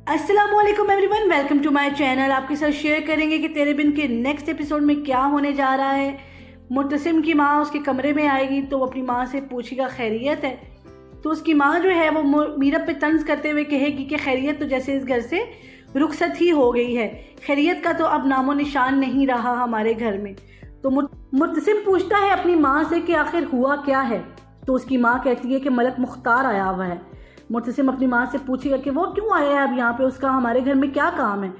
अस्सलाम वालेकुम everyone, welcome to my channel. आपके साथ शेयर करेंगे कि तेरे बिन के नेक्स्ट एपिसोड में क्या होने जा रहा है। मुर्तसिम की माँ उसके कमरे में आएगी तो वो अपनी माँ से पूछेगा खैरियत है, तो उसकी माँ जो है वो मीरब पे तंज करते हुए कहेगी कि खैरियत तो जैसे इस घर से रुखसत ही हो गई है, खैरियत का तो अब नामो निशान नहीं रहा हमारे घर में। तो मुर्तसिम पूछता है अपनी माँ से कि आखिर हुआ क्या है, तो उसकी माँ कहती है कि मलक मुख्तार आया हुआ है। मुर्तसिम अपनी माँ से पूछेगा कि वो क्यों आया है अब यहाँ पे, उसका हमारे घर में क्या काम है।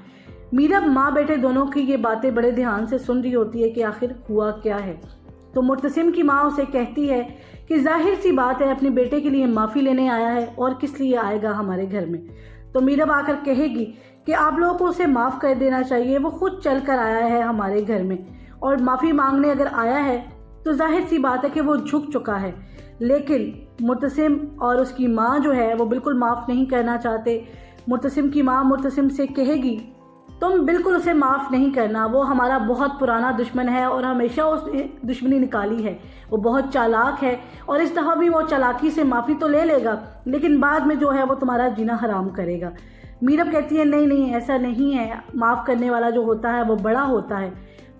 मीरब माँ बेटे दोनों की ये बातें बड़े ध्यान से सुन रही होती है कि आखिर हुआ क्या है। तो मुर्तसिम की माँ उसे कहती है कि जाहिर सी बात है अपने बेटे के लिए माफ़ी लेने आया है और किस लिए आएगा हमारे घर में। तो मीरब आकर कहेगी कि आप लोगों को उसे माफ़ कर देना चाहिए, वो खुद चल कर आया है हमारे घर में और माफ़ी मांगने अगर आया है तो जाहिर सी बात है कि वो झुक चुका है। लेकिन मुर्तसिम और उसकी माँ जो है वो बिल्कुल माफ़ नहीं करना चाहते। मुर्तसिम की माँ मुर्तसिम से कहेगी तुम बिल्कुल उसे माफ़ नहीं करना, वो हमारा बहुत पुराना दुश्मन है और हमेशा उसने दुश्मनी निकाली है, वो बहुत चालाक है और इस दफ़ा भी वो चालाकी से माफ़ी तो ले लेगा लेकिन बाद में जो है वो तुम्हारा जीना हराम करेगा। मीरब कहती है नहीं नहीं ऐसा नहीं है, माफ़ करने वाला जो होता है वो बड़ा होता है।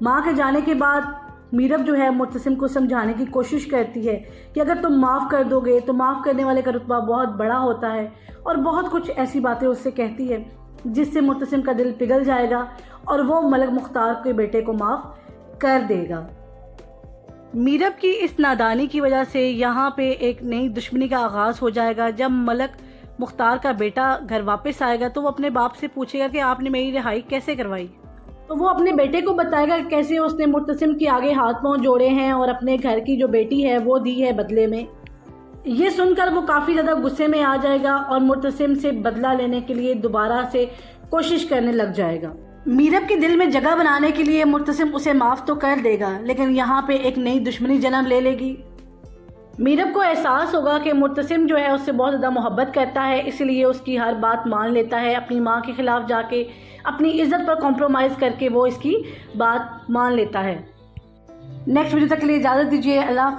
माँ के जाने के बाद मीरब जो है मुर्तसिम को समझाने की कोशिश करती है कि अगर तुम माफ़ कर दोगे तो माफ़ करने वाले का रुतबा बहुत बड़ा होता है और बहुत कुछ ऐसी बातें उससे कहती है जिससे मुर्तसिम का दिल पिघल जाएगा और वो मलक मुख्तार के बेटे को माफ़ कर देगा। मीरब की इस नादानी की वजह से यहाँ पे एक नई दुश्मनी का आगाज़ हो जाएगा। जब मलक मुख्तार का बेटा घर वापस आएगा तो वो अपने बाप से पूछेगा कि आपने मेरी रिहाई कैसे करवाई, तो वो अपने बेटे को बताएगा कैसे उसने मुर्तसिम के आगे हाथ पांव जोड़े हैं और अपने घर की जो बेटी है वो दी है बदले में। ये सुनकर वो काफ़ी ज़्यादा गुस्से में आ जाएगा और मुर्तसिम से बदला लेने के लिए दोबारा से कोशिश करने लग जाएगा। मीरब के दिल में जगह बनाने के लिए मुर्तसिम उसे माफ़ तो कर देगा लेकिन यहाँ पे एक नई दुश्मनी जन्म ले लेगी। मीरब को एहसास होगा कि मुर्तसिम जो है उससे बहुत ज़्यादा मोहब्बत करता है, इसलिए उसकी हर बात मान लेता है। अपनी माँ के ख़िलाफ़ जाके अपनी इज़्ज़त पर कॉम्प्रोमाइज़ करके वो इसकी बात मान लेता है। नेक्स्ट वीडियो तक के लिए इजाज़त दीजिए। अल्लाह।